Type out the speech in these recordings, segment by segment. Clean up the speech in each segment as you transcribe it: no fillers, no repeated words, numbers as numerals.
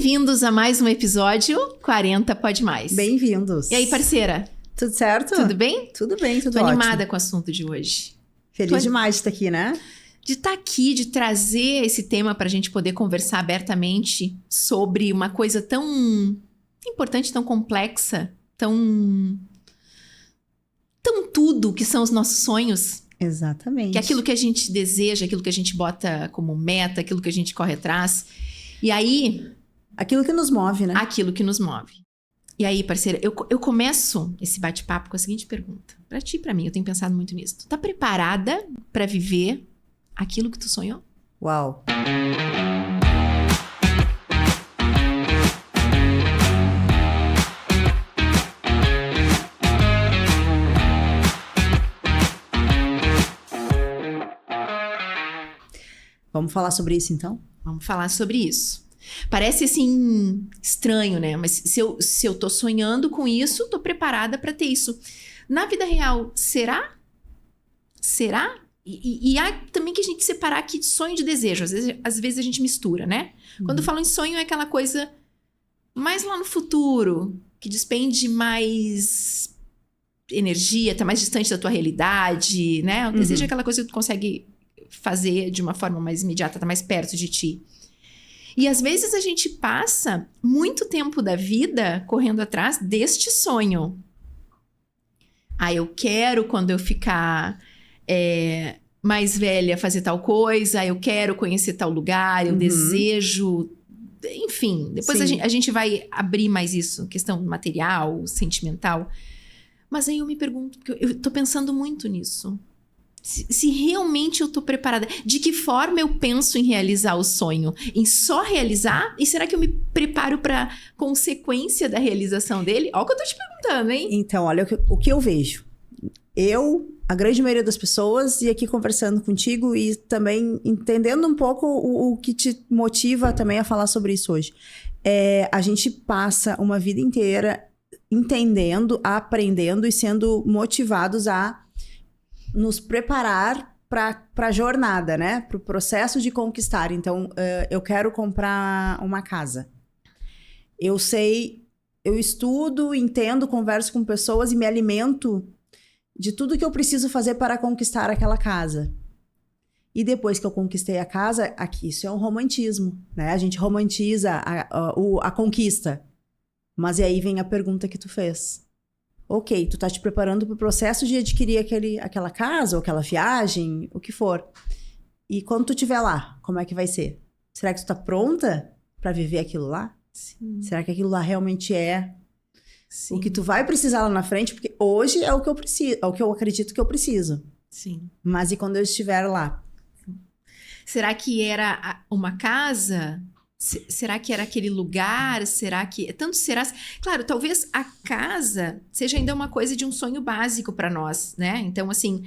Bem-vindos a mais um episódio 40 Pode Mais. Bem-vindos. E aí, parceira? Tudo certo? Tudo bem? Tudo bem, tudo Tô ótimo. animada com o assunto de hoje. Feliz demais de estar aqui, né? De estar aqui, de trazer esse tema pra gente poder conversar abertamente sobre uma coisa tão importante, tão complexa, tão tudo que são os nossos sonhos. Exatamente. Que é aquilo que a gente deseja, aquilo que a gente bota como meta, aquilo que a gente corre atrás. E aí... Aquilo que nos move, né? Aquilo que nos move. E aí, parceira, eu começo esse bate-papo com a seguinte pergunta. Pra ti e pra mim, eu tenho pensado muito nisso. Tu tá preparada pra viver aquilo que tu sonhou? Uau. Vamos falar sobre isso, então? Vamos falar sobre isso. Parece, assim, estranho, né? Mas se eu tô sonhando com isso, tô preparada pra ter isso. Na vida real, será? Será? E há também que a gente separar aqui de sonho e de desejo. Às vezes a gente mistura, né? Quando falam em sonho, é aquela coisa mais lá no futuro, que despende mais energia, tá mais distante da tua realidade, né? O desejo é aquela coisa que tu consegue fazer de uma forma mais imediata, tá mais perto de ti. E às vezes a gente passa muito tempo da vida correndo atrás deste sonho. Ah, eu quero quando eu ficar mais velha fazer tal coisa, eu quero conhecer tal lugar, eu desejo... Enfim, depois a gente vai abrir mais isso, questão material, sentimental. Mas aí eu me pergunto, porque eu tô pensando muito nisso. Se realmente eu tô preparada, de que forma eu penso em realizar o sonho? Em só realizar? E será que eu me preparo pra consequência da realização dele? Olha o que eu tô te perguntando, hein? Então, olha o que eu vejo. A grande maioria das pessoas, e aqui conversando contigo e também entendendo um pouco o que te motiva também a falar sobre isso hoje. A gente passa uma vida inteira entendendo, aprendendo e sendo motivados a nos preparar para a jornada, né? Para o processo de conquistar. Então, eu quero comprar uma casa. Eu estudo, entendo, converso com pessoas e me alimento de tudo que eu preciso fazer para conquistar aquela casa. E depois que eu conquistei a casa, aqui isso é um romantismo, né? A gente romantiza a conquista. Mas e aí vem a pergunta que tu fez. Ok, tu tá te preparando para o processo de adquirir aquela casa ou aquela viagem, o que for. E quando tu estiver lá, como é que vai ser? Será que tu tá pronta para viver aquilo lá? Sim. Será que aquilo lá realmente é Sim. o que tu vai precisar lá na frente? Porque hoje é o que eu preciso, é o que eu acredito que eu preciso. Sim. Mas e quando eu estiver lá? Será que era uma casa? Será que era aquele lugar? Será que... Tanto será... Claro, talvez a casa seja ainda uma coisa de um sonho básico para nós, né? Então, assim,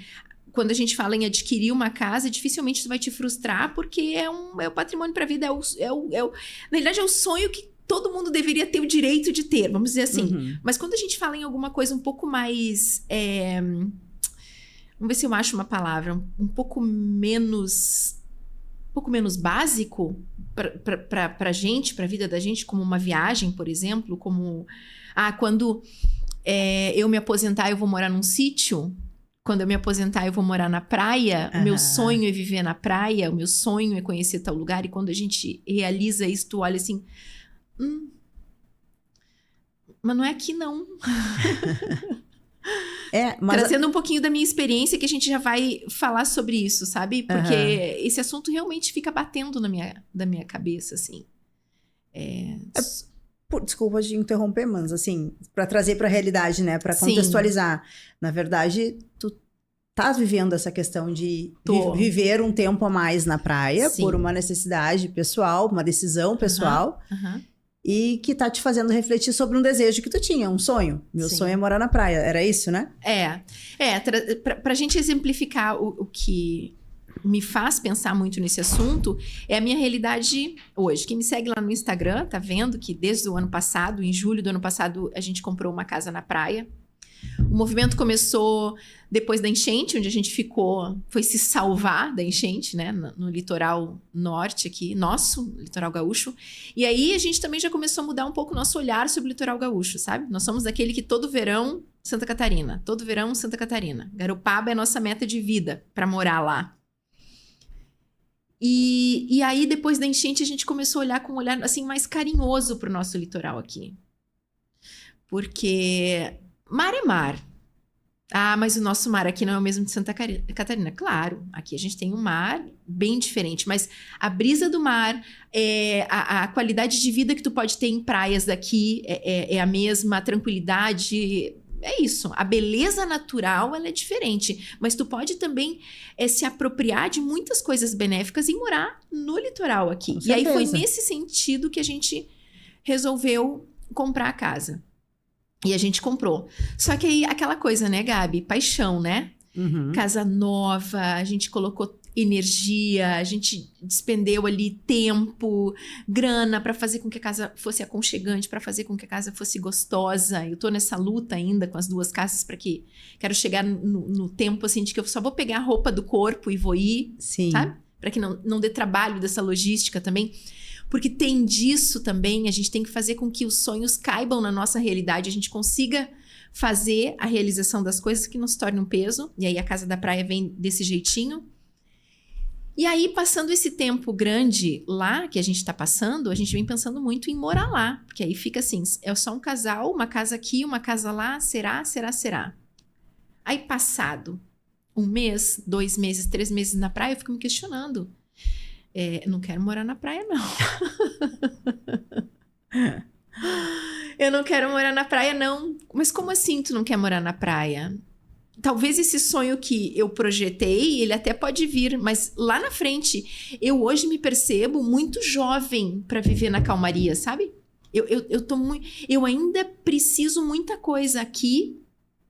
quando a gente fala em adquirir uma casa, dificilmente isso vai te frustrar, porque é o patrimônio para a vida, na verdade, é o sonho que todo mundo deveria ter o direito de ter, vamos dizer assim. Mas quando a gente fala em alguma coisa um pouco mais... vamos ver se eu acho uma palavra. Um pouco menos básico pra gente, pra vida da gente, como uma viagem, por exemplo, como... quando eu me aposentar, eu vou morar num sítio. Quando eu me aposentar, eu vou morar na praia. O meu sonho é viver na praia, o meu sonho é conhecer tal lugar. E quando a gente realiza isso, tu olha assim... mas não é aqui, não. Mas... Trazendo um pouquinho da minha experiência, que a gente já vai falar sobre isso, sabe? Porque esse assunto realmente fica batendo da minha cabeça, assim. Desculpa de interromper, mas assim, para trazer para a realidade, né? Para contextualizar. Na verdade, tu tá vivendo essa questão de viver um tempo a mais na praia por uma necessidade pessoal, uma decisão pessoal. E que tá te fazendo refletir sobre um desejo que tu tinha, um sonho. Meu sonho é morar na praia, era isso, né? Pra gente exemplificar o que me faz pensar muito nesse assunto, é a minha realidade hoje. Quem me segue lá no Instagram tá vendo que desde o ano passado, em julho do ano passado, a gente comprou uma casa na praia. O movimento começou depois da enchente, onde a gente foi se salvar da enchente, né? No litoral norte aqui, nosso litoral gaúcho. E aí a gente também já começou a mudar um pouco o nosso olhar sobre o litoral gaúcho, sabe? Nós somos daquele que todo verão, Santa Catarina. Todo verão, Santa Catarina. Garopaba é a nossa meta de vida para morar lá. E aí, depois da enchente, a gente começou a olhar com um olhar assim, mais carinhoso para o nosso litoral aqui. Porque mar é mar. Ah, mas o nosso mar aqui não é o mesmo de Santa Catarina. Claro, aqui a gente tem um mar bem diferente, mas a brisa do mar, a qualidade de vida que tu pode ter em praias daqui é a mesma, a tranquilidade, é isso. A beleza natural, ela é diferente, mas tu pode também se apropriar de muitas coisas benéficas e morar no litoral aqui. E aí foi nesse sentido que a gente resolveu comprar a casa. E a gente comprou. Só que aí, aquela coisa, né, Gabi? Paixão, né? Uhum. Casa nova, a gente colocou energia, a gente despendeu ali tempo, grana para fazer com que a casa fosse aconchegante, para fazer com que a casa fosse gostosa. Eu tô nessa luta ainda com as duas casas para que quero chegar no tempo assim de que eu só vou pegar a roupa do corpo e vou ir, Sim. sabe? Para que não dê trabalho dessa logística também. Porque tem disso também, a gente tem que fazer com que os sonhos caibam na nossa realidade, a gente consiga fazer a realização das coisas que não se torne um peso. E aí a Casa da Praia vem desse jeitinho. E aí, passando esse tempo grande lá, que a gente tá passando, a gente vem pensando muito em morar lá. Porque aí fica assim, é só um casal, uma casa aqui, uma casa lá, será? Aí passado 1 mês, 2 meses, 3 meses na praia, eu fico me questionando. Não quero morar na praia, não. Eu não quero morar na praia, não. Mas como assim tu não quer morar na praia? Talvez esse sonho que eu projetei, ele até pode vir, mas lá na frente, eu hoje me percebo muito jovem para viver na calmaria, sabe? Eu ainda preciso muita coisa aqui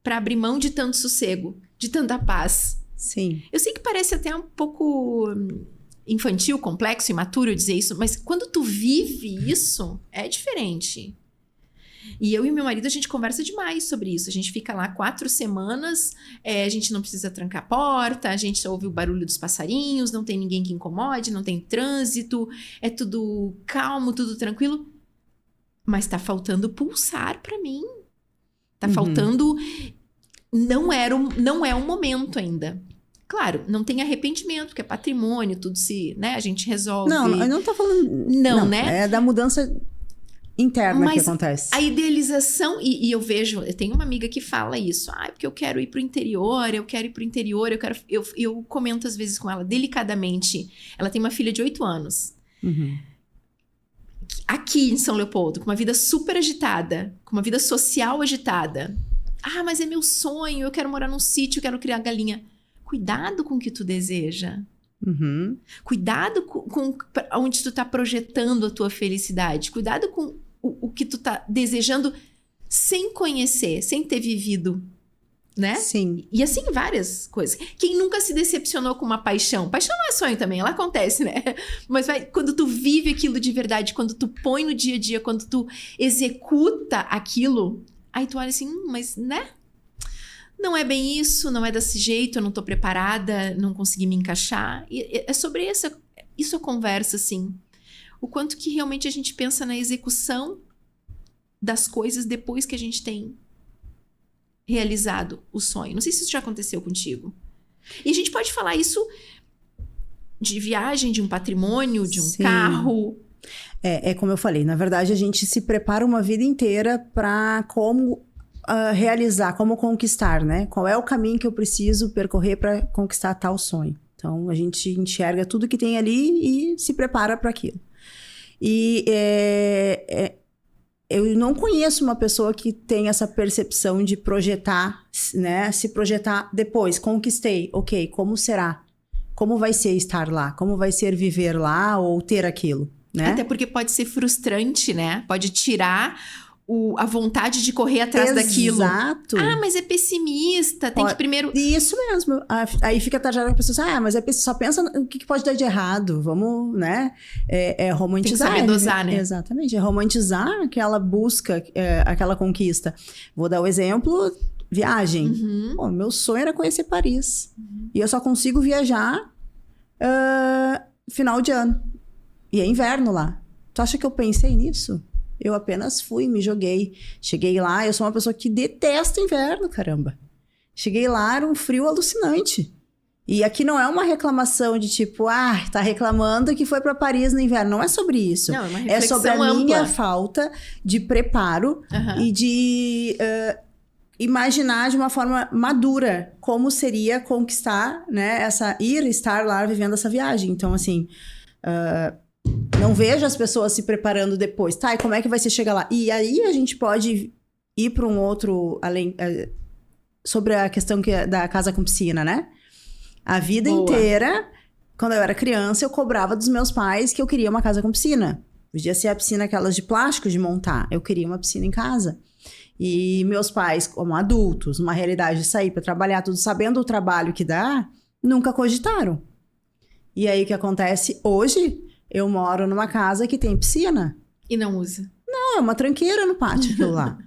para abrir mão de tanto sossego, de tanta paz. Sim. Eu sei que parece até um pouco infantil, complexo, imaturo dizer isso, mas quando tu vive isso, é diferente. E eu e meu marido, a gente conversa demais sobre isso. A gente fica lá 4 semanas, a gente não precisa trancar a porta, a gente ouve o barulho dos passarinhos, não tem ninguém que incomode, não tem trânsito, é tudo calmo, tudo tranquilo. Mas tá faltando pulsar pra mim. Tá faltando... Não é um momento ainda. Claro, não tem arrependimento, porque é patrimônio, tudo se... né? A gente resolve... Não, eu não tô falando... Não, né? É da mudança interna mas que acontece. A idealização... E eu vejo... Eu tenho uma amiga que fala isso. Porque eu quero ir pro interior, eu comento às vezes com ela, delicadamente. Ela tem uma filha de 8 anos. Uhum. Aqui em São Leopoldo, com uma vida super agitada, com uma vida social agitada. Mas é meu sonho, eu quero morar num sítio, eu quero criar galinha. Cuidado com o que tu deseja. Uhum. Cuidado com onde tu tá projetando a tua felicidade. Cuidado com o que tu tá desejando sem conhecer, sem ter vivido, né? Sim. E assim, várias coisas. Quem nunca se decepcionou com uma paixão? Paixão não é sonho também, ela acontece, né? Mas quando tu vive aquilo de verdade, quando tu põe no dia a dia, quando tu executa aquilo, aí tu olha assim, mas, né? Não é bem isso, não é desse jeito, eu não tô preparada, não consegui me encaixar. E é sobre isso a conversa, assim. O quanto que realmente a gente pensa na execução das coisas depois que a gente tem realizado o sonho. Não sei se isso já aconteceu contigo. E a gente pode falar isso de viagem, de um patrimônio, de um carro. É como eu falei, na verdade a gente se prepara uma vida inteira para como realizar, como conquistar, né? Qual é o caminho que eu preciso percorrer para conquistar tal sonho. Então a gente enxerga tudo que tem ali e se prepara para aquilo. E eu não conheço uma pessoa que tem essa percepção de projetar, né? Se projetar depois, conquistei, ok, como será? Como vai ser estar lá? Como vai ser viver lá ou ter aquilo, né? Até porque pode ser frustrante, né? Pode tirar a vontade de correr atrás daquilo. Exato. Mas é pessimista, tem que primeiro... Isso mesmo. Aí fica tajada com a pessoa, mas só pensa o que pode dar de errado. Vamos, né? Romantizar. Tem que saber dosar, né? Exatamente. É romantizar aquela busca, aquela conquista. Vou dar o exemplo, viagem. Pô, meu sonho era conhecer Paris. E eu só consigo viajar final de ano. E é inverno lá. Tu acha que eu pensei nisso? Eu apenas fui, me joguei. Cheguei lá, eu sou uma pessoa que detesta inverno, caramba. Cheguei lá, era um frio alucinante. E aqui não é uma reclamação de tipo, tá reclamando que foi pra Paris no inverno. Não é sobre isso. Não, é uma É sobre a reflexão minha ampla. falta de preparo e de imaginar de uma forma madura como seria conquistar, né, estar lá vivendo essa viagem. Então, assim, não vejo as pessoas se preparando depois. Tá, e como é que vai ser chegar lá? E aí a gente pode ir para um outro, além, sobre a questão da casa com piscina, né? A vida inteira, quando eu era criança, eu cobrava dos meus pais que eu queria uma casa com piscina. Podia ser a piscina aquelas de plástico de montar. Eu queria uma piscina em casa. E meus pais, como adultos, numa realidade de sair para trabalhar, tudo sabendo o trabalho que dá, nunca cogitaram. E aí o que acontece? Hoje, eu moro numa casa que tem piscina. E não usa. Não, é uma tranqueira no pátio aquilo lá.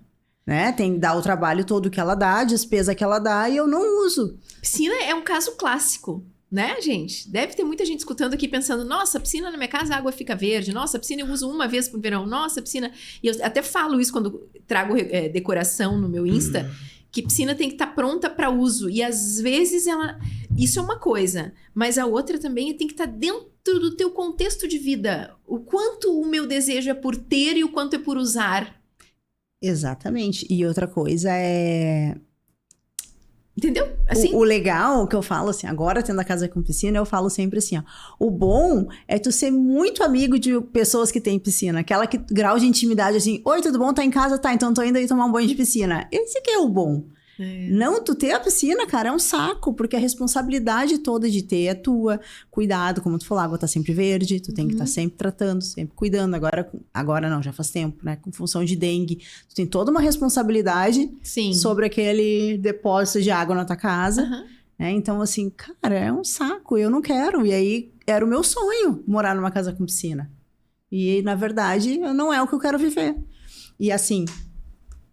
Né? Tem que dar o trabalho todo que ela dá, a despesa que ela dá, e eu não uso. Piscina é um caso clássico, né, gente? Deve ter muita gente escutando aqui pensando, nossa, piscina na minha casa, a água fica verde. Nossa, piscina eu uso uma vez por verão. Nossa, piscina... E eu até falo isso quando trago decoração no meu Insta, que piscina tem que estar pronta para uso. E às vezes isso é uma coisa, mas a outra também tem que estar dentro do teu contexto de vida. O quanto o meu desejo é por ter e o quanto é por usar. Exatamente. E outra coisa é... Entendeu? Assim? O legal que eu falo, assim, agora tendo a casa com piscina, eu falo sempre assim, ó. O bom é tu ser muito amigo de pessoas que têm piscina. Aquela grau de intimidade, assim, oi, tudo bom? Tá em casa? Tá, então tô indo aí tomar um banho de piscina. Esse que é o bom. Não, tu ter a piscina, cara, é um saco, porque a responsabilidade toda de ter é tua. Cuidado, como tu falou, a água tá sempre verde, tu tem que estar sempre tratando, sempre cuidando. Agora não, já faz tempo, né? Com função de dengue. Tu tem toda uma responsabilidade sobre aquele depósito de água na tua casa. Né? Então, assim, cara, é um saco, eu não quero. E aí, era o meu sonho, morar numa casa com piscina. E, na verdade, não é o que eu quero viver. E, assim...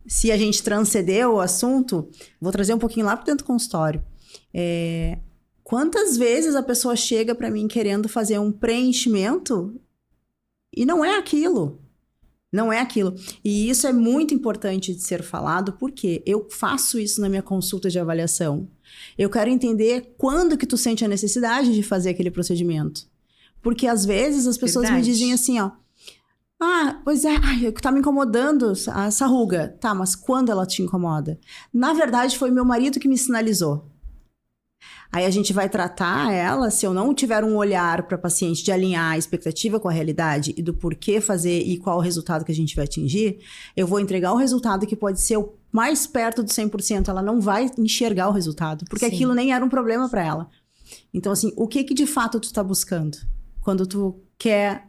Se a gente transcender o assunto, vou trazer um pouquinho lá para dentro do consultório. Quantas vezes a pessoa chega para mim querendo fazer um preenchimento e não é aquilo. Não é aquilo. E isso é muito importante de ser falado, porque eu faço isso na minha consulta de avaliação. Eu quero entender quando que tu sente a necessidade de fazer aquele procedimento. Porque às vezes as pessoas me dizem assim, ó, pois é, tá me incomodando essa ruga. Tá, mas quando ela te incomoda? Na verdade, foi meu marido que me sinalizou. Aí a gente vai tratar ela, se eu não tiver um olhar para paciente de alinhar a expectativa com a realidade e do porquê fazer e qual o resultado que a gente vai atingir, eu vou entregar um resultado que pode ser o mais perto do 100%. Ela não vai enxergar o resultado, porque aquilo nem era um problema para ela. Então, assim, o que de fato tu tá buscando? Quando tu quer...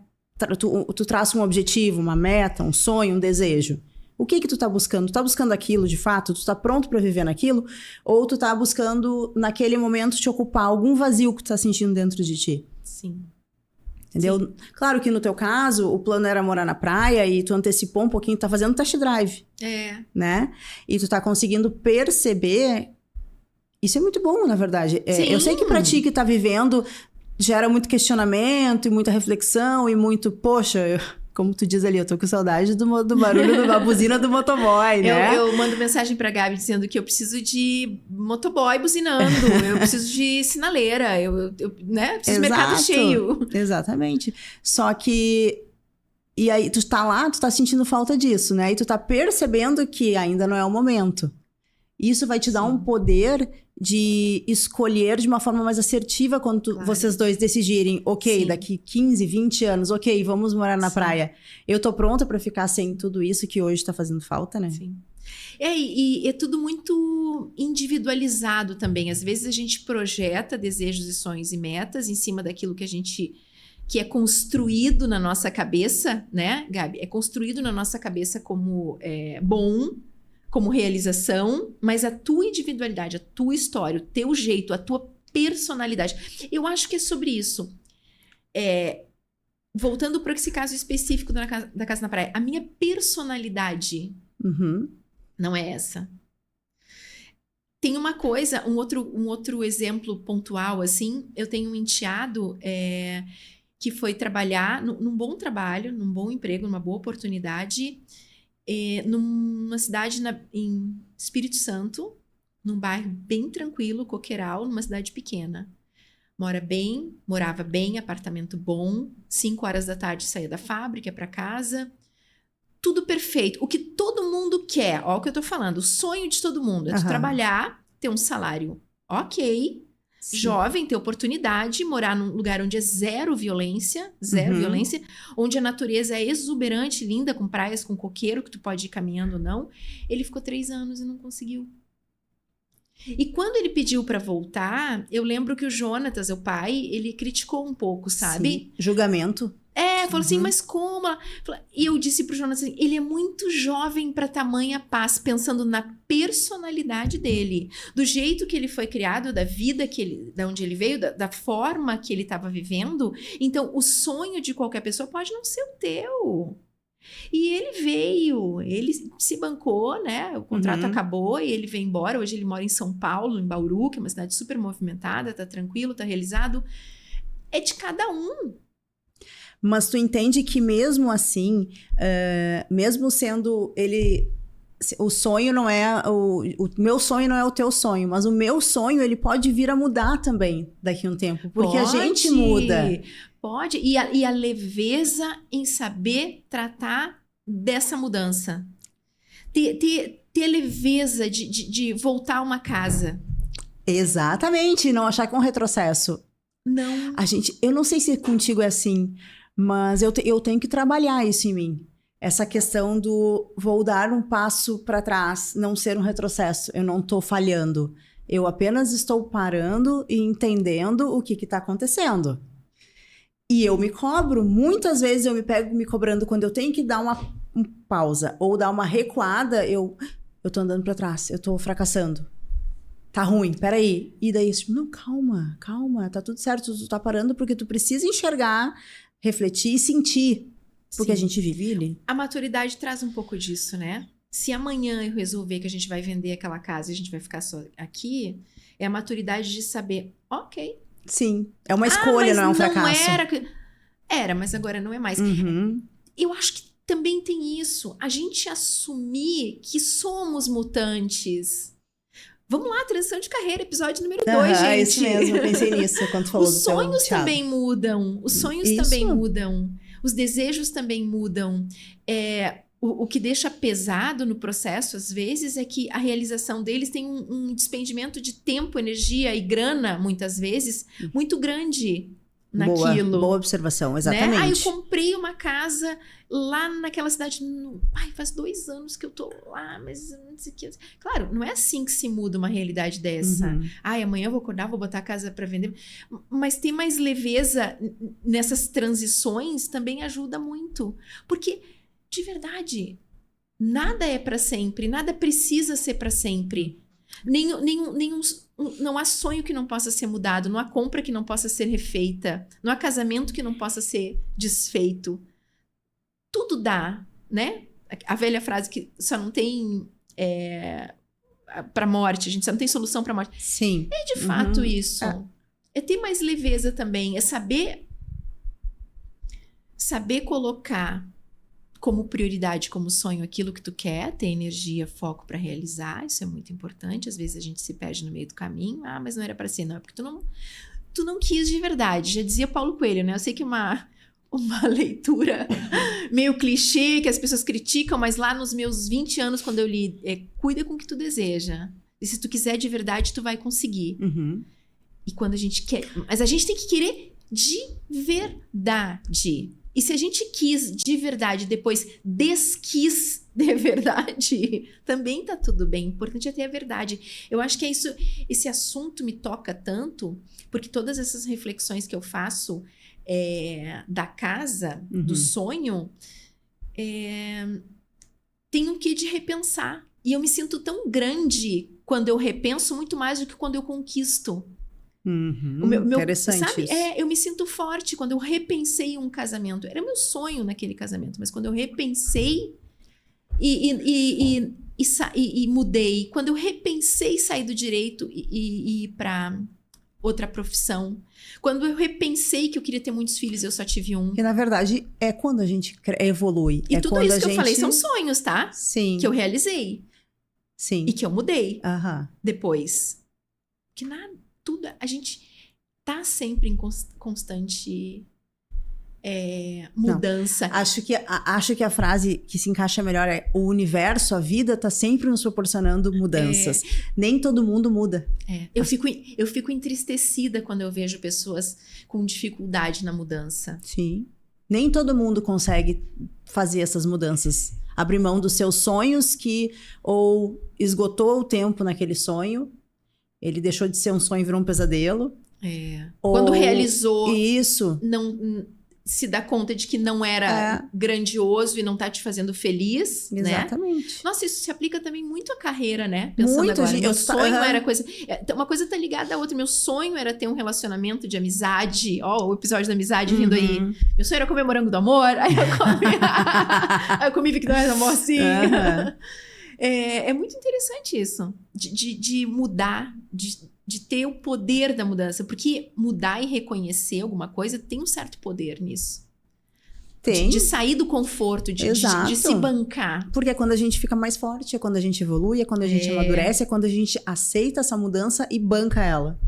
Tu traça um objetivo, uma meta, um sonho, um desejo. O que tu tá buscando? Tu tá buscando aquilo de fato? Tu tá pronto pra viver naquilo? Ou tu tá buscando, naquele momento, te ocupar algum vazio que tu tá sentindo dentro de ti? Sim. Entendeu? Sim. Claro que no teu caso, o plano era morar na praia e tu antecipou um pouquinho, tu tá fazendo test drive. Né? E tu tá conseguindo perceber... Isso é muito bom, na verdade. Eu sei que pra ti que tá vivendo... Gera muito questionamento e muita reflexão e muito, poxa, como tu diz ali, eu tô com saudade do barulho da buzina do motoboy, né? Eu mando mensagem pra Gabi dizendo que eu preciso de motoboy buzinando, eu preciso de sinaleira, eu né? Preciso de mercado cheio. Exatamente. Só que... E aí, tu tá lá, tu tá sentindo falta disso, né? E tu tá percebendo que ainda não é o momento. Isso vai te dar um poder de escolher de uma forma mais assertiva quando vocês dois decidirem, ok, daqui 15, 20 anos, ok, vamos morar na praia. Eu tô pronta pra ficar sem tudo isso que hoje tá fazendo falta, né? Sim. E é tudo muito individualizado também. Às vezes a gente projeta desejos e sonhos e metas em cima daquilo que é construído na nossa cabeça, né, Gabi? É construído na nossa cabeça como bom, como realização, mas a tua individualidade, a tua história, o teu jeito, a tua personalidade. Eu acho que é sobre isso. Voltando para esse caso específico da Casa na Praia, a minha personalidade não é essa. Tem uma coisa, um outro exemplo pontual, assim, eu tenho um enteado que foi trabalhar num bom trabalho, num bom emprego, numa boa oportunidade, numa cidade em Espírito Santo, num bairro bem tranquilo, Coqueiral, numa cidade pequena. Morava bem, apartamento bom, 5 horas da tarde saía da fábrica para casa, tudo perfeito. O que todo mundo quer, ó o que eu tô falando, o sonho de todo mundo é tu trabalhar, ter um salário ok, sim, jovem, ter oportunidade, morar num lugar onde é zero violência, onde a natureza é exuberante, linda, com praias, com coqueiro, que tu pode ir caminhando ou não. Ele ficou 3 anos e não conseguiu. E quando ele pediu pra voltar, eu lembro que o Jonatas, o pai, ele criticou um pouco, sabe? Sim. Julgamento. Falou assim, mas como? E eu disse pro Jonatas assim, ele é muito jovem pra tamanha paz, pensando na personalidade dele, do jeito que ele foi criado, da vida da onde ele veio, da forma que ele estava vivendo. Então, o sonho de qualquer pessoa pode não ser o teu. E ele veio, ele se bancou, né? O contrato acabou e ele veio embora. Hoje ele mora em São Paulo, em Bauru, que é uma cidade super movimentada, tá tranquilo, tá realizado. É de cada um. Mas tu entende que mesmo assim, mesmo sendo ele... O sonho não é... O meu sonho não é o teu sonho, mas o meu sonho, ele pode vir a mudar também daqui a um tempo. Porque a gente muda. Pode. E a leveza em saber tratar dessa mudança. Ter leveza de voltar a uma casa. Exatamente. Não achar que é um retrocesso. Não. Eu não sei se contigo é assim, mas eu tenho que trabalhar isso em mim. Essa questão do vou dar um passo para trás, não ser um retrocesso. Eu não estou falhando. Eu apenas estou parando e entendendo o que está acontecendo. E eu me cobro. Muitas vezes eu me pego me cobrando quando eu tenho que dar uma pausa ou dar uma recuada. Eu tô andando para trás, eu tô fracassando. Tá ruim, peraí. E daí, não, calma, tá tudo certo. Tu tá parando porque tu precisa enxergar, refletir e sentir. Porque Sim. A gente vive ali. A maturidade traz um pouco disso, né? Se amanhã eu resolver que a gente vai vender aquela casa e a gente vai ficar só aqui, é a maturidade de saber, ok. Sim, é uma escolha, não é um fracasso. Era, mas agora não é mais. Eu acho que também tem isso. A gente assumir que somos mutantes. Vamos lá, transição de carreira, episódio número 2, gente. Isso mesmo, eu pensei nisso quando tu falou do teu Os sonhos também mudam. Os sonhos também mudam. Os desejos também mudam. O que deixa pesado no processo, às vezes, é que a realização deles tem um despendimento de tempo, energia e grana, muitas vezes, muito grande naquilo. Boa observação, exatamente. Né? Eu comprei uma casa lá naquela cidade. Faz 2 anos que eu tô lá, mas não sei o que. Claro, não é assim que se muda uma realidade dessa. Amanhã eu vou acordar, vou botar a casa para vender. Mas ter mais leveza nessas transições também ajuda muito. Porque, de verdade, nada é para sempre, nada precisa ser para sempre. Não há sonho que não possa ser mudado, não há compra que não possa ser refeita, não há casamento que não possa ser desfeito. Tudo dá, né? A velha frase que só não tem para morte, a gente só não tem solução para morte. Sim. É de fato isso. É ter mais leveza também, é saber colocar como prioridade, como sonho, aquilo que tu quer, ter energia, foco para realizar, isso é muito importante. Às vezes a gente se perde no meio do caminho, mas não era para ser, não, é porque tu não quis de verdade. Já dizia Paulo Coelho, né? Eu sei que uma leitura meio clichê, que as pessoas criticam, mas lá nos meus 20 anos, quando eu li, cuida com o que tu deseja. E se tu quiser de verdade, tu vai conseguir. E quando a gente quer... Mas a gente tem que querer de verdade. E se a gente quis de verdade, depois desquis de verdade, também tá tudo bem. O importante é ter a verdade. Eu acho que é isso. Esse assunto me toca tanto, porque todas essas reflexões que eu faço da casa, do sonho, tem um quê de repensar. E eu me sinto tão grande quando eu repenso, muito mais do que quando eu conquisto. Interessante, sabe? Isso. Eu me sinto forte quando eu repensei um casamento. Era meu sonho naquele casamento, mas quando eu repensei e e mudei, quando eu repensei sair do direito e ir para outra profissão, quando eu repensei que eu queria ter muitos filhos, eu só tive um. E na verdade, é quando a gente evolui. E é tudo quando isso que eu falei são sonhos, tá? Sim. Que eu realizei. Sim. E que eu mudei Aham. depois. Que nada, tudo, a gente tá sempre em constante mudança. Acho que a frase que se encaixa melhor é: o universo, a vida tá sempre nos proporcionando mudanças. Nem todo mundo muda. Eu fico entristecida quando eu vejo pessoas com dificuldade na mudança. Sim. Nem todo mundo consegue fazer essas mudanças. Abrir mão dos seus sonhos que ou esgotou o tempo naquele sonho, ele deixou de ser um sonho e virou um pesadelo. Quando realizou, isso. não se dá conta de que não era grandioso e não tá te fazendo feliz, Exatamente. Né? Nossa, isso se aplica também muito à carreira, né? Pensando muito, agora, gente, meu sonho era coisa... Uma coisa tá ligada à outra. Meu sonho era ter um relacionamento de amizade. Ó, o episódio da amizade vindo aí. Meu sonho era comer morango do amor. Aí eu comi Victoria do amor, sim. É muito interessante isso. De mudar, de ter o poder da mudança. Porque mudar e reconhecer alguma coisa tem um certo poder nisso. Tem. De sair do conforto, de se bancar. Porque é quando a gente fica mais forte, é quando a gente evolui, é quando a gente amadurece, é quando a gente aceita essa mudança e banca ela.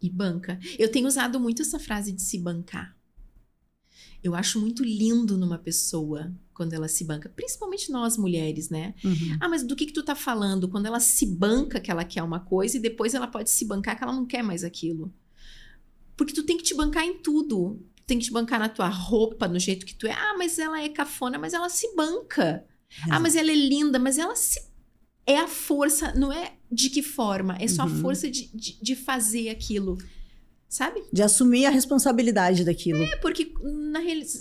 E banca. Eu tenho usado muito essa frase de se bancar. Eu acho muito lindo numa pessoa quando ela se banca. Principalmente nós mulheres, né? Ah, mas do que tu tá falando? Quando ela se banca que ela quer uma coisa e depois ela pode se bancar que ela não quer mais aquilo. Porque tu tem que te bancar em tudo. Tu tem que te bancar na tua roupa, no jeito que tu é. Ah, mas ela é cafona, mas ela se banca. Ah, mas ela é linda, mas ela se... É a força, não é de que forma. É só a força de fazer aquilo. Sabe? De assumir a responsabilidade daquilo. Porque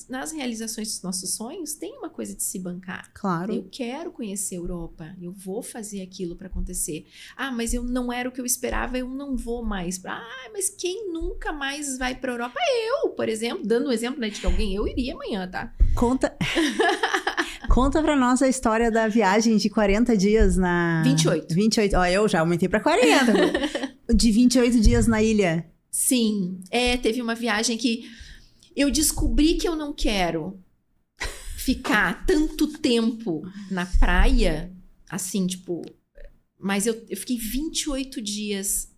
nas realizações dos nossos sonhos tem uma coisa de se bancar. Claro. Eu quero conhecer a Europa, eu vou fazer aquilo para acontecer. Ah, mas eu não era o que eu esperava, eu não vou mais. Ah, mas quem nunca mais vai para Europa? Eu, por exemplo, dando um exemplo, né, de alguém, eu iria amanhã, tá? Conta pra nós a história da viagem de 40 dias na... 28. Ó, eu já aumentei pra 40. De 28 dias na ilha. Sim, teve uma viagem que eu descobri que eu não quero ficar tanto tempo na praia, assim, tipo... Mas eu fiquei 28 dias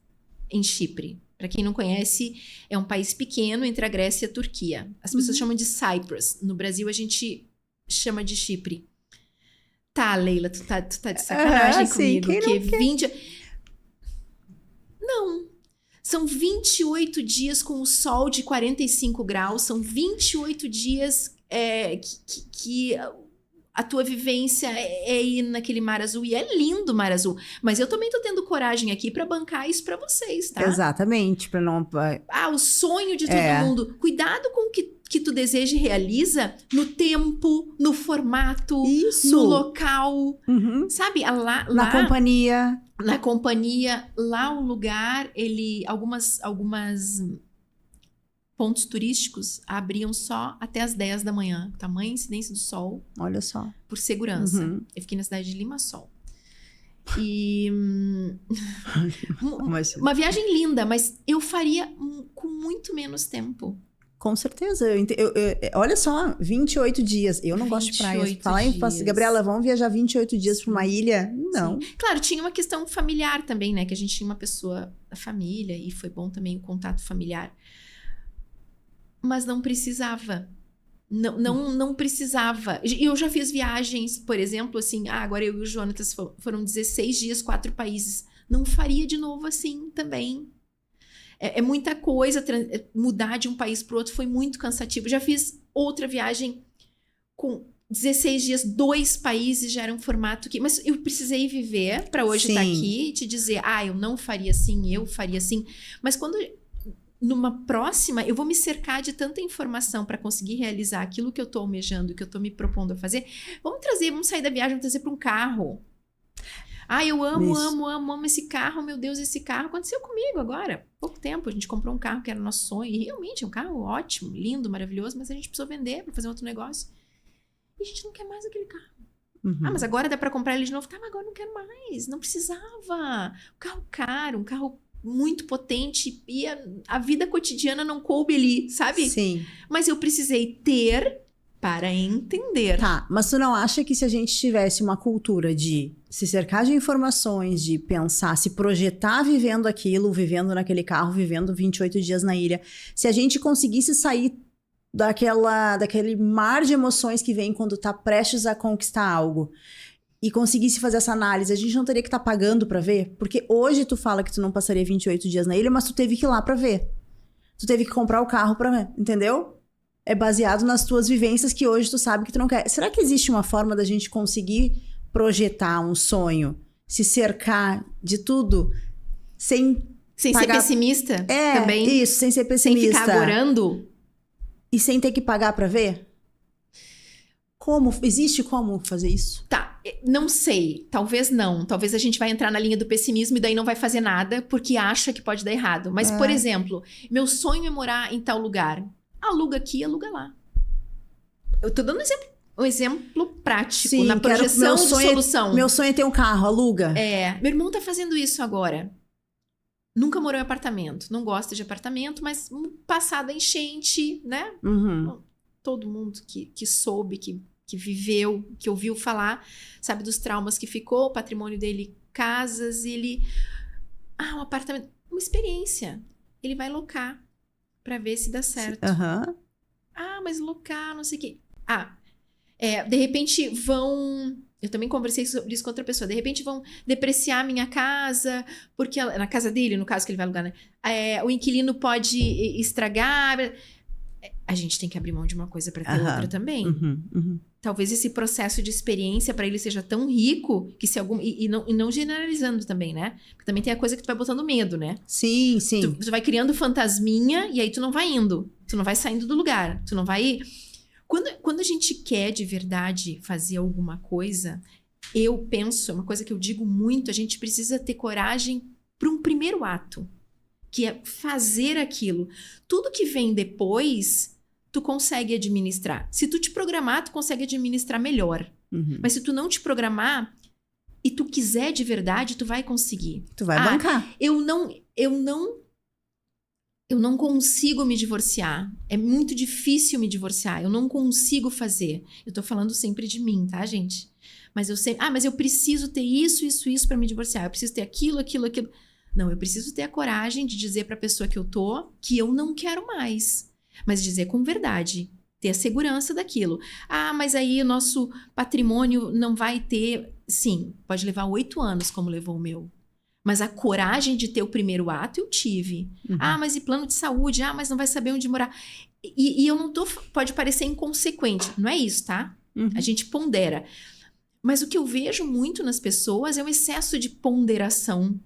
em Chipre. Para quem não conhece, é um país pequeno entre a Grécia e a Turquia. As pessoas chamam de Cyprus. No Brasil, a gente chama de Chipre. Tá, Leila, tu tá de sacanagem comigo. Sim, Não. São 28 dias com o sol de 45 graus. São 28 dias que a tua vivência é ir naquele mar azul. E é lindo o mar azul. Mas eu também tô tendo coragem aqui pra bancar isso pra vocês, tá? Exatamente. Pra não... o sonho de todo mundo. Cuidado com o que tu deseja e realiza no tempo, no formato, no local. Sabe? Lá, na companhia. Na companhia, lá o lugar, algumas pontos turísticos abriam só até as 10 da manhã. Tamanha incidência do sol. Olha só. Por segurança. Eu fiquei na cidade de Limassol. E... uma viagem linda, mas eu faria com muito menos tempo. Com certeza. Olha só, 28 dias. Eu não gosto de praia. Falar em Gabriela, vamos viajar 28 dias para uma ilha? Não. Sim. Claro, tinha uma questão familiar também, né? Que a gente tinha uma pessoa da família e foi bom também o contato familiar. Mas não precisava. Não precisava. Eu já fiz viagens, por exemplo, assim... agora eu e o Jonatas foram 16 dias, 4 países. Não faria de novo assim também. É muita coisa, mudar de um país para o outro foi muito cansativo. Já fiz outra viagem com 16 dias, 2 países, já era um formato que... Mas eu precisei viver para hoje estar aqui e te dizer, eu não faria assim, eu faria assim. Mas quando... Numa próxima, eu vou me cercar de tanta informação para conseguir realizar aquilo que eu tô almejando, que eu tô me propondo a fazer. Vamos sair da viagem, vamos trazer para um carro. Eu amo esse carro, meu Deus, esse carro aconteceu comigo agora, pouco tempo, a gente comprou um carro que era nosso sonho, e realmente é um carro ótimo, lindo, maravilhoso, mas a gente precisou vender para fazer outro negócio, e a gente não quer mais aquele carro. Ah, mas agora dá pra comprar ele de novo. Tá, mas agora eu não quero mais. Não precisava. Um carro caro, um carro muito potente. E a vida cotidiana não coube ali, sabe? Sim. Mas eu precisei ter para entender. Tá, mas tu não acha que se a gente tivesse uma cultura de se cercar de informações, de pensar, se projetar vivendo aquilo, vivendo naquele carro, vivendo 28 dias na ilha, se a gente conseguisse sair daquele mar de emoções que vem quando tá prestes a conquistar algo e conseguisse fazer essa análise, a gente não teria que estar pagando pra ver? Porque hoje tu fala que tu não passaria 28 dias na ilha, mas tu teve que ir lá pra ver. Tu teve que comprar o carro pra ver, entendeu? É baseado nas tuas vivências que hoje tu sabe que tu não quer. Será que existe uma forma da gente conseguir projetar um sonho, se cercar de tudo, sem ser pessimista também? Isso, sem ser pessimista. Sem ficar agorando. E sem ter que pagar pra ver? Existe como fazer isso? Tá, não sei. Talvez não. Talvez a gente vai entrar na linha do pessimismo e daí não vai fazer nada porque acha que pode dar errado. Mas, por exemplo, meu sonho é morar em tal lugar. Aluga aqui, aluga lá. Eu tô dando um exemplo prático. Sim, na projeção de solução. Meu sonho é ter um carro, aluga. Meu irmão tá fazendo isso agora. Nunca morou em apartamento. Não gosta de apartamento, mas passada enchente, né? Uhum. Todo mundo que soube, que viveu, que ouviu falar, sabe dos traumas que ficou, o patrimônio dele, casas, ele... um apartamento, uma experiência. Ele vai locar pra ver se dá certo. Uhum. Mas locar, não sei o quê. De repente vão... Eu também conversei sobre isso com outra pessoa. De repente vão depreciar a minha casa, porque na casa dele, no caso que ele vai alugar, né? O inquilino pode estragar. A gente tem que abrir mão de uma coisa para ter outra também. Uhum. Talvez esse processo de experiência para ele seja tão rico que se algum... E não generalizando também, né? Porque também tem a coisa que tu vai botando medo, né? Sim, sim. Tu vai criando fantasminha e aí tu não vai indo. Tu não vai saindo do lugar. Tu não vai... Quando a gente quer de verdade fazer alguma coisa, eu penso, é uma coisa que eu digo muito, a gente precisa ter coragem para um primeiro ato, que é fazer aquilo. Tudo que vem depois, tu consegue administrar. Se tu te programar, tu consegue administrar melhor. Uhum. Mas se tu não te programar e tu quiser de verdade, tu vai conseguir. Tu vai bancar. Eu não consigo me divorciar. É muito difícil me divorciar. Eu não consigo fazer. Eu tô falando sempre de mim, tá, gente? Mas eu sempre... mas eu preciso ter isso pra me divorciar. Eu preciso ter aquilo. Não, eu preciso ter a coragem de dizer pra pessoa que eu tô que eu não quero mais. Mas dizer com verdade. Ter a segurança daquilo. Mas aí o nosso patrimônio não vai ter... Sim, pode levar 8 anos como levou o meu. Mas a coragem de ter o primeiro ato eu tive. Uhum. Mas e plano de saúde? Mas não vai saber onde morar. E eu não tô... Pode parecer inconsequente. Não é isso, tá? Uhum. A gente pondera. Mas o que eu vejo muito nas pessoas é um excesso de ponderação.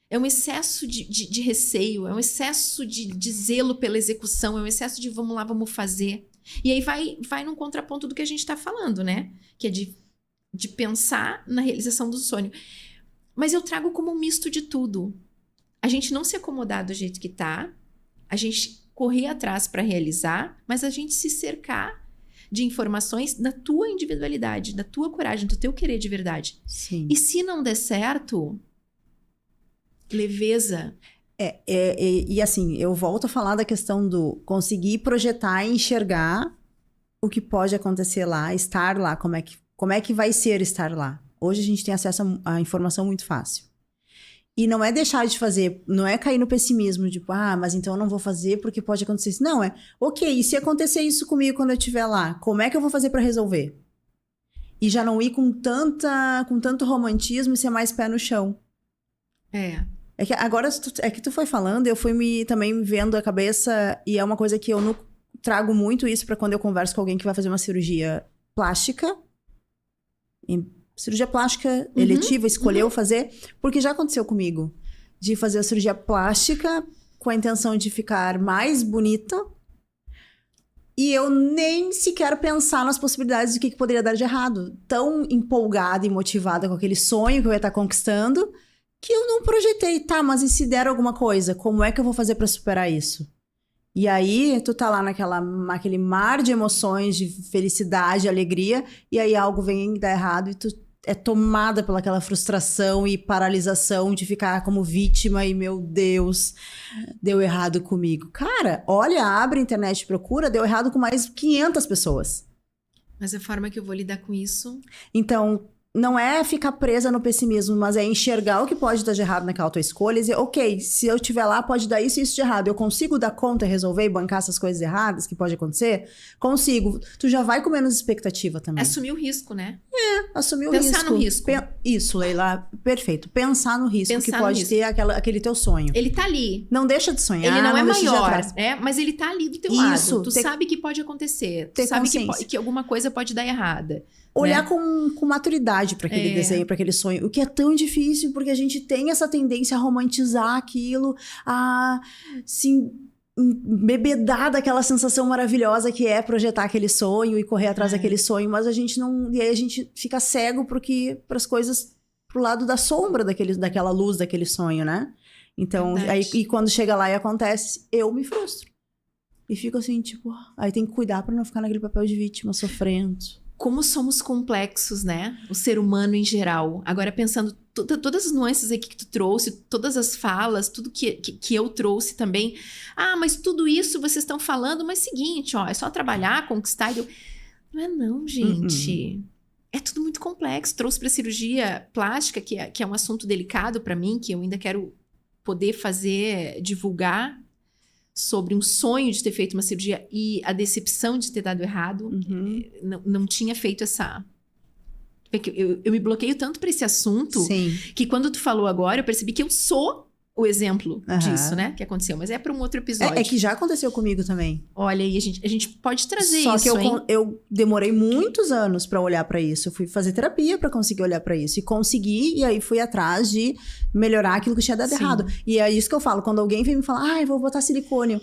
É um excesso de receio. É um excesso de zelo pela execução. É um excesso de vamos lá, vamos fazer. E aí vai num contraponto do que a gente tá falando, né? Que é de pensar na realização do sonho. Mas eu trago como um misto de tudo. A gente não se acomodar do jeito que tá, a gente correr atrás para realizar, mas a gente se cercar de informações da tua individualidade, da tua coragem, do teu querer de verdade. Sim. E se não der certo, leveza. E assim, eu volto a falar da questão do conseguir projetar e enxergar o que pode acontecer lá, estar lá, como é que vai ser estar lá. Hoje a gente tem acesso à informação muito fácil. E não é deixar de fazer, não é cair no pessimismo, tipo, mas então eu não vou fazer porque pode acontecer isso. Não, ok, e se acontecer isso comigo quando eu estiver lá, como é que eu vou fazer para resolver? E já não ir com tanto romantismo e ser mais pé no chão. É que agora, que tu foi falando, eu fui também vendo a cabeça, e é uma coisa que eu não trago muito isso para quando eu converso com alguém que vai fazer uma cirurgia plástica. Cirurgia plástica eletiva, escolheu fazer, porque já aconteceu comigo, de fazer a cirurgia plástica com a intenção de ficar mais bonita, e eu nem sequer pensar nas possibilidades do que poderia dar de errado. Tão empolgada e motivada com aquele sonho que eu ia estar conquistando, que eu não projetei, mas e se der alguma coisa, como é que eu vou fazer para superar isso? E aí, tu tá lá naquele mar de emoções, de felicidade, alegria, e aí algo vem dar errado e tu é tomada pelaquela frustração e paralisação de ficar como vítima e, meu Deus, deu errado comigo. Cara, olha, abre a internet e procura, deu errado com mais 500 pessoas. Mas a forma que eu vou lidar com isso... Então, não é ficar presa no pessimismo, mas é enxergar o que pode dar de errado naquela tua escolha e dizer, ok, se eu estiver lá, pode dar isso e isso de errado. Eu consigo dar conta e resolver e bancar essas coisas erradas que pode acontecer? Consigo. Tu já vai com menos expectativa também. Assumir o risco, né? Assumir o risco. Pensar no risco. Isso, Leila, perfeito. Pensar no risco Pensar que no pode risco. ter aquele teu sonho. Ele tá ali. Não deixa de sonhar. Ele não é deixa de ir maior, atrás. mas ele tá ali do teu Isso, lado. Tu sabe que pode acontecer. Tu ter sabe consciência. que alguma coisa pode dar errada. Olhar né? com maturidade para aquele desenho, para aquele sonho. O que é tão difícil, porque a gente tem essa tendência a romantizar aquilo, a se embebedar daquela sensação maravilhosa que é projetar aquele sonho e correr atrás daquele sonho, mas a gente não... E aí a gente fica cego para as coisas, pro lado da sombra daquela luz, daquele sonho, né? Então, aí, e quando chega lá e acontece, eu me frustro. E fico assim, tipo... Aí tem que cuidar para não ficar naquele papel de vítima, sofrendo. Como somos complexos, né? O ser humano em geral. Agora, pensando todas as nuances aqui que tu trouxe, todas as falas, tudo que eu trouxe também. Ah, mas tudo isso vocês estão falando, mas seguinte, ó, é só trabalhar, conquistar. Não é não, gente. É tudo muito complexo. Trouxe para cirurgia plástica, que é um assunto delicado para mim, que eu ainda quero poder divulgar, sobre um sonho de ter feito uma cirurgia e a decepção de ter dado errado. Não tinha feito essa... Eu me bloqueio tanto para esse assunto, Sim. que quando tu falou agora, eu percebi que eu sou o exemplo disso, né? Que aconteceu. Mas é para um outro episódio. É que já aconteceu comigo também. Olha, e a gente pode trazer Só isso, que eu demorei muitos anos pra olhar pra isso. Eu fui fazer terapia pra conseguir olhar pra isso. E consegui, e aí fui atrás de melhorar aquilo que tinha dado errado. E é isso que eu falo. Quando alguém vem me falar, eu vou botar silicone.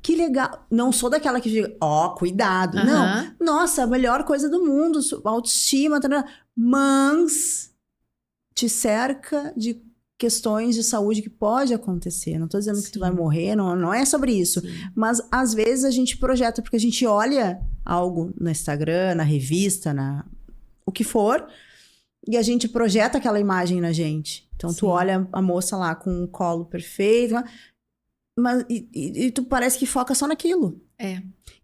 Que legal. Não sou daquela que diga, cuidado. Não. Nossa, a melhor coisa do mundo. Autoestima. Mas te cerca de questões de saúde que pode acontecer. Não tô dizendo que tu vai morrer, não é sobre isso. Sim. Mas, às vezes, a gente projeta, porque a gente olha algo no Instagram, na revista, o que for, e a gente projeta aquela imagem na gente. Então, tu olha a moça lá com um colo perfeito, mas, e tu parece que foca só naquilo.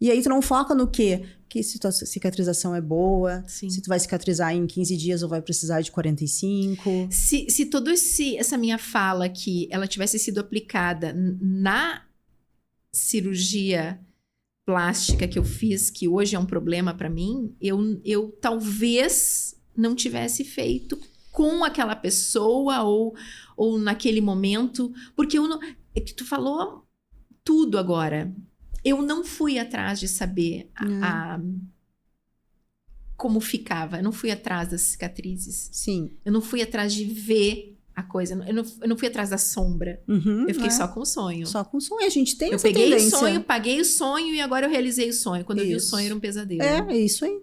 E aí, tu não foca no quê? Que se tua cicatrização é boa, se tu vai cicatrizar em 15 dias ou vai precisar de 45. Se toda essa minha fala aqui, ela tivesse sido aplicada na cirurgia plástica que eu fiz, que hoje é um problema para mim, eu talvez não tivesse feito com aquela pessoa ou naquele momento, porque tu falou tudo agora. Eu não fui atrás de saber como ficava. Eu não fui atrás das cicatrizes. Sim. Eu não fui atrás de ver a coisa. Eu não fui atrás da sombra. Eu fiquei só com o sonho. Só com o sonho. A gente tem essa tendência. Eu peguei o sonho, paguei o sonho e agora eu realizei o sonho. Quando eu vi o sonho, era um pesadelo. É isso aí.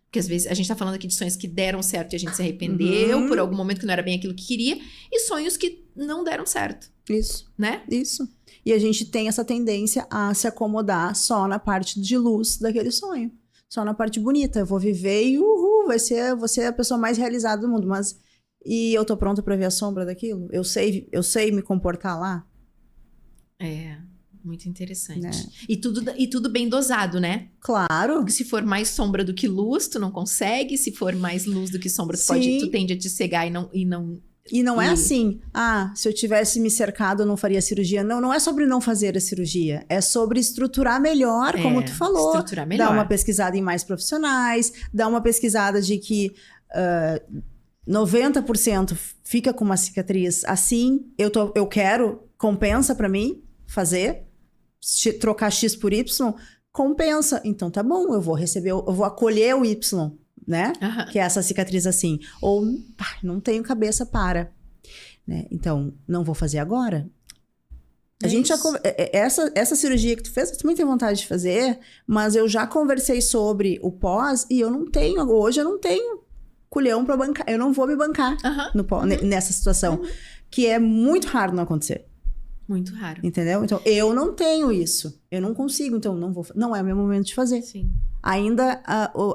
Porque às vezes a gente tá falando aqui de sonhos que deram certo e a gente se arrependeu por algum momento que não era bem aquilo que queria. E sonhos que não deram certo. Isso. Né? Isso. E a gente tem essa tendência a se acomodar só na parte de luz daquele sonho. Só na parte bonita. Eu vou viver e vou ser a pessoa mais realizada do mundo. Mas, e eu tô pronta pra ver a sombra daquilo? Eu sei me comportar lá? Muito interessante. Né? E tudo bem dosado, né? Claro. Porque se for mais sombra do que luz, tu não consegue. Se for mais luz do que sombra, tu tende a te cegar e não é assim, se eu tivesse me cercado, eu não faria cirurgia. Não é sobre não fazer a cirurgia. É sobre estruturar melhor, como tu falou. Estruturar melhor. Dar uma pesquisada em mais profissionais, dar uma pesquisada de que 90% fica com uma cicatriz assim. Eu quero, compensa pra mim fazer, trocar X por Y, compensa. Então tá bom, eu vou acolher o Y. Né? Que é essa cicatriz assim. Ou, não tenho cabeça né? Então, não vou fazer agora. A gente essa cirurgia que tu fez, eu também tenho vontade de fazer, mas eu já conversei sobre o pós e hoje eu não tenho culhão pra bancar. Eu não vou me bancar nessa situação. Que é muito raro não acontecer. Muito raro. Entendeu? Então, eu não tenho isso. Eu não consigo, então não é o meu momento de fazer. Sim. Ainda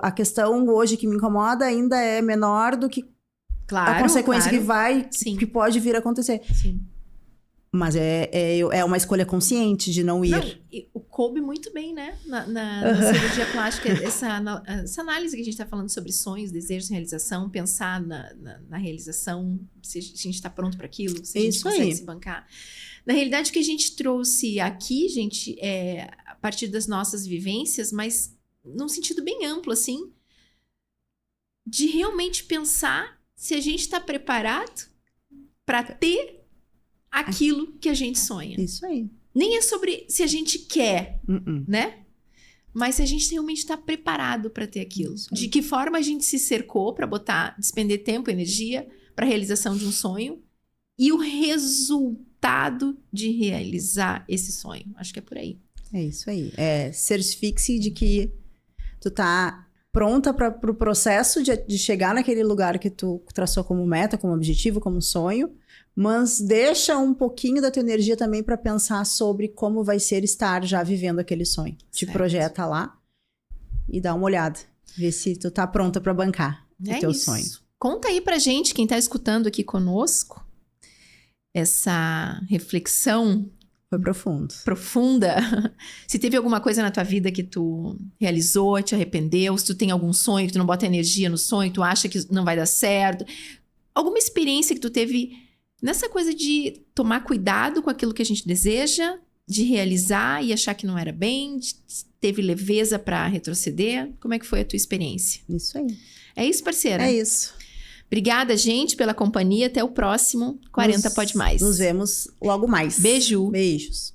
a questão hoje que me incomoda ainda é menor do que Claro, a consequência claro. que pode vir a acontecer. Sim. Mas é uma escolha consciente de não ir. Não, coube muito bem, né? Na cirurgia plástica, essa análise que a gente está falando sobre sonhos, desejos, realização, pensar na realização, se a gente está pronto para aquilo, se a gente consegue se bancar. Na realidade, o que a gente trouxe aqui, gente, é a partir das nossas vivências, mas num sentido bem amplo, assim, de realmente pensar se a gente está preparado para ter aquilo que a gente sonha. Isso aí. Nem é sobre se a gente quer, né? Mas se a gente realmente está preparado para ter aquilo. De que forma a gente se cercou para despender tempo e energia para a realização de um sonho e o resultado de realizar esse sonho. Acho que é por aí. É isso aí. Certifique-se de que tu tá pronta para o processo de chegar naquele lugar que tu traçou como meta, como objetivo, como sonho, mas deixa um pouquinho da tua energia também para pensar sobre como vai ser estar já vivendo aquele sonho. Te projeta lá e dá uma olhada, vê se tu tá pronta para bancar o teu sonho. Conta aí pra gente, quem tá escutando aqui conosco, essa reflexão foi profunda. Se teve alguma coisa na tua vida que tu realizou, te arrependeu, se tu tem algum sonho que tu não bota energia no sonho, tu acha que não vai dar certo, alguma experiência que tu teve nessa coisa de tomar cuidado com aquilo que a gente deseja, de realizar e achar que não era bem, teve leveza pra retroceder, como é que foi a tua experiência? Isso aí. É isso, parceira? É isso. Obrigada, gente, pela companhia. Até o próximo 40 Pode Mais. Nos vemos logo mais. Beijo. Beijos.